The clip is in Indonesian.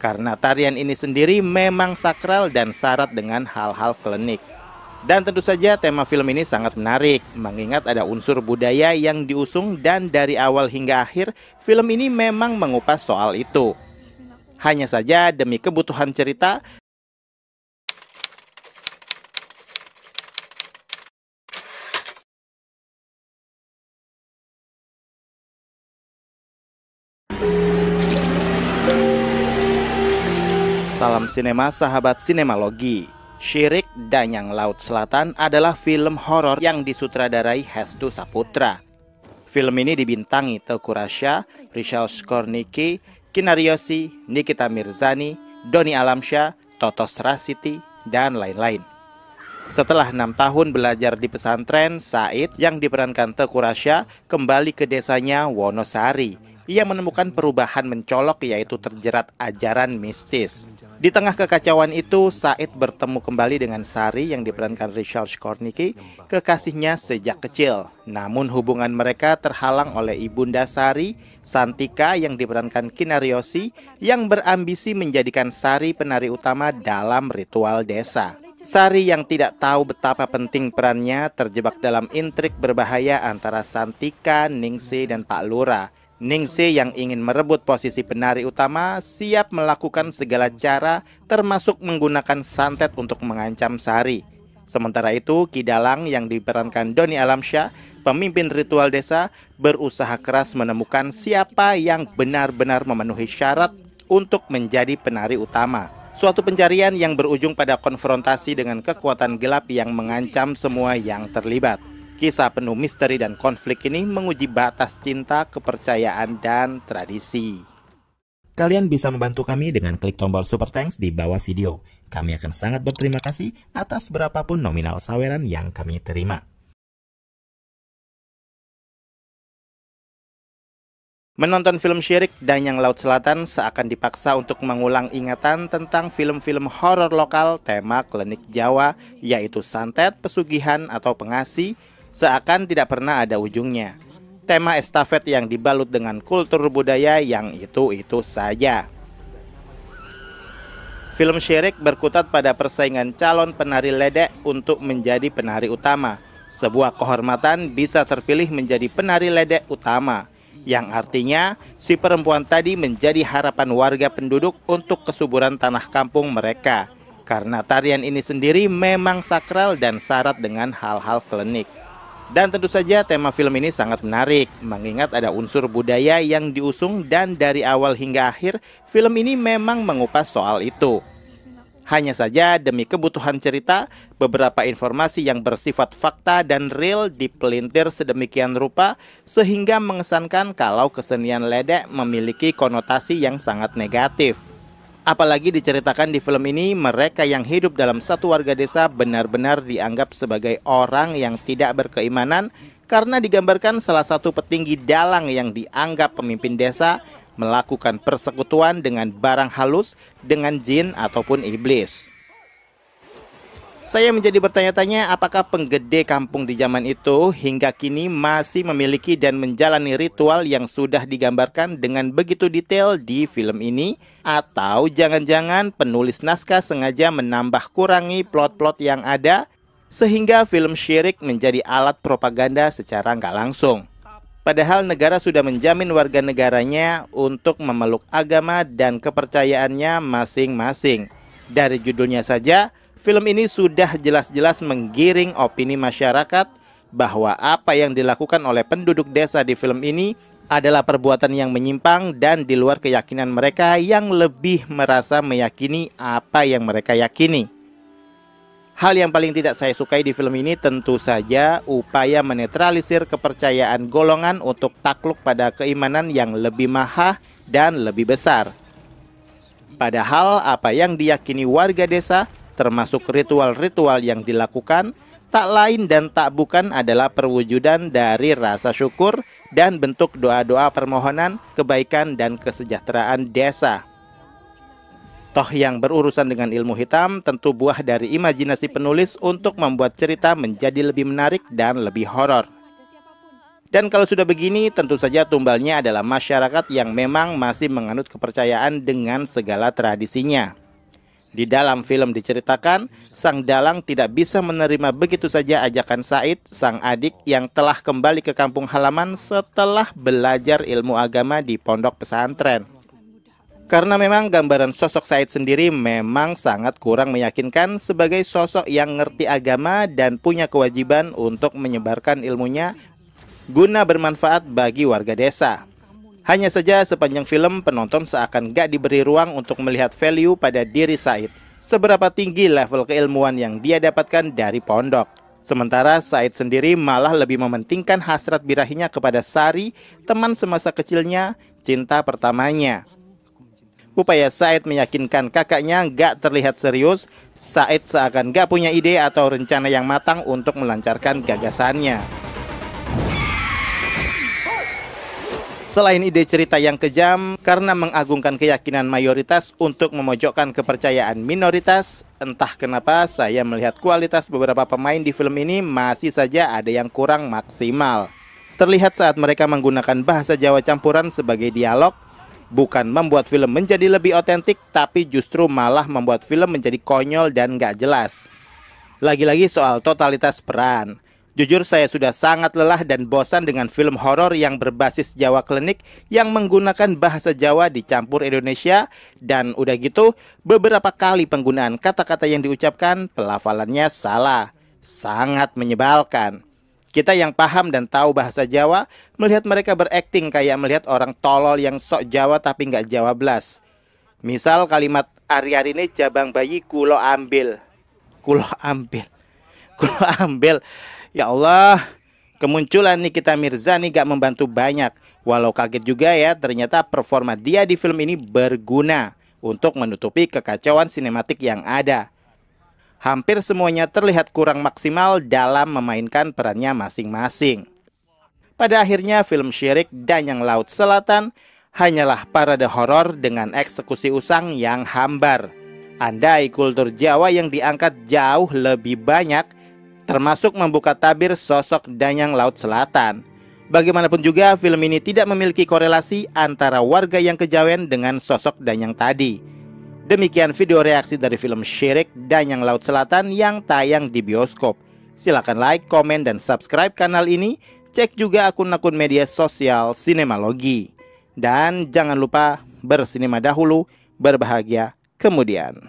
karena tarian ini sendiri memang sakral dan syarat dengan hal-hal klinik. Dan tentu saja tema film ini sangat menarik, mengingat ada unsur budaya yang diusung dan dari awal hingga akhir, film ini memang mengupas soal itu. Hanya saja demi kebutuhan cerita, salam sinema sahabat sinemalogi. Syirik Danyang Laut Selatan adalah film horor yang disutradarai Hestu Saputra. Film ini dibintangi Teuku Rasya, Richard Skornicki, Kinaryosi, Nikita Mirzani, Doni Alamsyah, Totos Rasiti, dan lain-lain. Setelah 6 tahun belajar di pesantren, Said yang diperankan Teuku Rasya kembali ke desanya Wonosari. Ia menemukan perubahan mencolok, yaitu terjerat ajaran mistis. Di tengah kekacauan itu, Said bertemu kembali dengan Sari yang diperankan Richard Skornicki, kekasihnya sejak kecil. Namun hubungan mereka terhalang oleh ibunda Sari, Santika yang diperankan Kinaryosi, yang berambisi menjadikan Sari penari utama dalam ritual desa. Sari yang tidak tahu betapa penting perannya terjebak dalam intrik berbahaya antara Santika, Ningsih, dan Pak Lurah. Ningsih yang ingin merebut posisi penari utama siap melakukan segala cara termasuk menggunakan santet untuk mengancam Sari. Sementara itu Ki Dalang yang diperankan Doni Alamsyah, pemimpin ritual desa, berusaha keras menemukan siapa yang benar-benar memenuhi syarat untuk menjadi penari utama. Suatu pencarian yang berujung pada konfrontasi dengan kekuatan gelap yang mengancam semua yang terlibat. Kisah penuh misteri dan konflik ini menguji batas cinta, kepercayaan, dan tradisi. Kalian bisa membantu kami dengan klik tombol Super Thanks di bawah video. Kami akan sangat berterima kasih atas berapapun nominal saweran yang kami terima. Menonton film Syirik Danyang Laut Selatan seakan dipaksa untuk mengulang ingatan tentang film-film horor lokal tema klinik Jawa, yaitu santet, pesugihan, atau pengasih, seakan tidak pernah ada ujungnya. Tema estafet yang dibalut dengan kultur budaya yang itu-itu saja. Film Syirik berkutat pada persaingan calon penari ledek untuk menjadi penari utama. Sebuah kehormatan bisa terpilih menjadi penari ledek utama, yang artinya si perempuan tadi menjadi harapan warga penduduk untuk kesuburan tanah kampung mereka. Karena tarian ini sendiri memang sakral dan syarat dengan hal-hal klinik. Dan tentu saja tema film ini sangat menarik, mengingat ada unsur budaya yang diusung dan dari awal hingga akhir, film ini memang mengupas soal itu. Hanya saja demi kebutuhan cerita, beberapa informasi yang bersifat fakta dan real dipelintir sedemikian rupa, sehingga mengesankan kalau kesenian ledek memiliki konotasi yang sangat negatif. Apalagi diceritakan di film ini, mereka yang hidup dalam satu warga desa benar-benar dianggap sebagai orang yang tidak berkeimanan karena digambarkan salah satu petinggi dalang yang dianggap pemimpin desa melakukan persekutuan dengan barang halus, dengan jin ataupun iblis. Saya menjadi bertanya-tanya apakah penggede kampung di zaman itu hingga kini masih memiliki dan menjalani ritual yang sudah digambarkan dengan begitu detail di film ini, atau jangan-jangan penulis naskah sengaja menambah kurangi plot-plot yang ada sehingga film Syirik menjadi alat propaganda secara nggak langsung. Padahal negara sudah menjamin warga negaranya untuk memeluk agama dan kepercayaannya masing-masing. Dari judulnya saja, film ini sudah jelas-jelas menggiring opini masyarakat bahwa apa yang dilakukan oleh penduduk desa di film ini adalah perbuatan yang menyimpang dan di luar keyakinan mereka yang lebih merasa meyakini apa yang mereka yakini. Hal yang paling tidak saya sukai di film ini tentu saja upaya menetralisir kepercayaan golongan untuk takluk pada keimanan yang lebih mahal dan lebih besar. Padahal apa yang diyakini warga desa, termasuk ritual-ritual yang dilakukan, tak lain dan tak bukan adalah perwujudan dari rasa syukur dan bentuk doa-doa permohonan kebaikan dan kesejahteraan desa. Toh yang berurusan dengan ilmu hitam tentu buah dari imajinasi penulis untuk membuat cerita menjadi lebih menarik dan lebih horor. Dan kalau sudah begini, tentu saja tumbalnya adalah masyarakat yang memang masih menganut kepercayaan dengan segala tradisinya. Di dalam film diceritakan, sang dalang tidak bisa menerima begitu saja ajakan Said, sang adik yang telah kembali ke kampung halaman setelah belajar ilmu agama di pondok pesantren. Karena memang gambaran sosok Said sendiri memang sangat kurang meyakinkan sebagai sosok yang ngerti agama dan punya kewajiban untuk menyebarkan ilmunya guna bermanfaat bagi warga desa. Hanya saja sepanjang film penonton seakan gak diberi ruang untuk melihat value pada diri Said, seberapa tinggi level keilmuan yang dia dapatkan dari pondok. Sementara Said sendiri malah lebih mementingkan hasrat birahinya kepada Sari, teman semasa kecilnya, cinta pertamanya. Upaya Said meyakinkan kakaknya gak terlihat serius. Said seakan gak punya ide atau rencana yang matang untuk melancarkan gagasannya. Selain ide cerita yang kejam, karena mengagungkan keyakinan mayoritas untuk memojokkan kepercayaan minoritas, entah kenapa saya melihat kualitas beberapa pemain di film ini masih saja ada yang kurang maksimal. Terlihat saat mereka menggunakan bahasa Jawa campuran sebagai dialog, bukan membuat film menjadi lebih otentik, tapi justru malah membuat film menjadi konyol dan gak jelas. Lagi-lagi soal totalitas peran. Jujur saya sudah sangat lelah dan bosan dengan film horor yang berbasis Jawa klinik yang menggunakan bahasa Jawa dicampur Indonesia, dan udah gitu beberapa kali penggunaan kata-kata yang diucapkan pelafalannya salah. Sangat menyebalkan. Kita yang paham dan tahu bahasa Jawa melihat mereka berakting kayak melihat orang tolol yang sok Jawa tapi nggak Jawa blas. Misal kalimat ari-ari ini jabang bayi kulo ambil. Kulo ambil. Kulo ambil. Ya Allah, kemunculan Nikita Mirzani gak membantu banyak. Walau kaget juga ya, ternyata performa dia di film ini berguna untuk menutupi kekacauan sinematik yang ada. Hampir semuanya terlihat kurang maksimal dalam memainkan perannya masing-masing. Pada akhirnya film Syirik Danyang Laut Selatan hanyalah parade horor dengan eksekusi usang yang hambar. Andai kultur Jawa yang diangkat jauh lebih banyak, termasuk membuka tabir sosok Danyang Laut Selatan. Bagaimanapun juga, film ini tidak memiliki korelasi antara warga yang kejawen dengan sosok Danyang tadi. Demikian video reaksi dari film Syirik Danyang Laut Selatan yang tayang di bioskop. Silakan like, komen, dan subscribe kanal ini. Cek juga akun-akun media sosial Sinemalogi. Dan jangan lupa bersinema dahulu, berbahagia kemudian.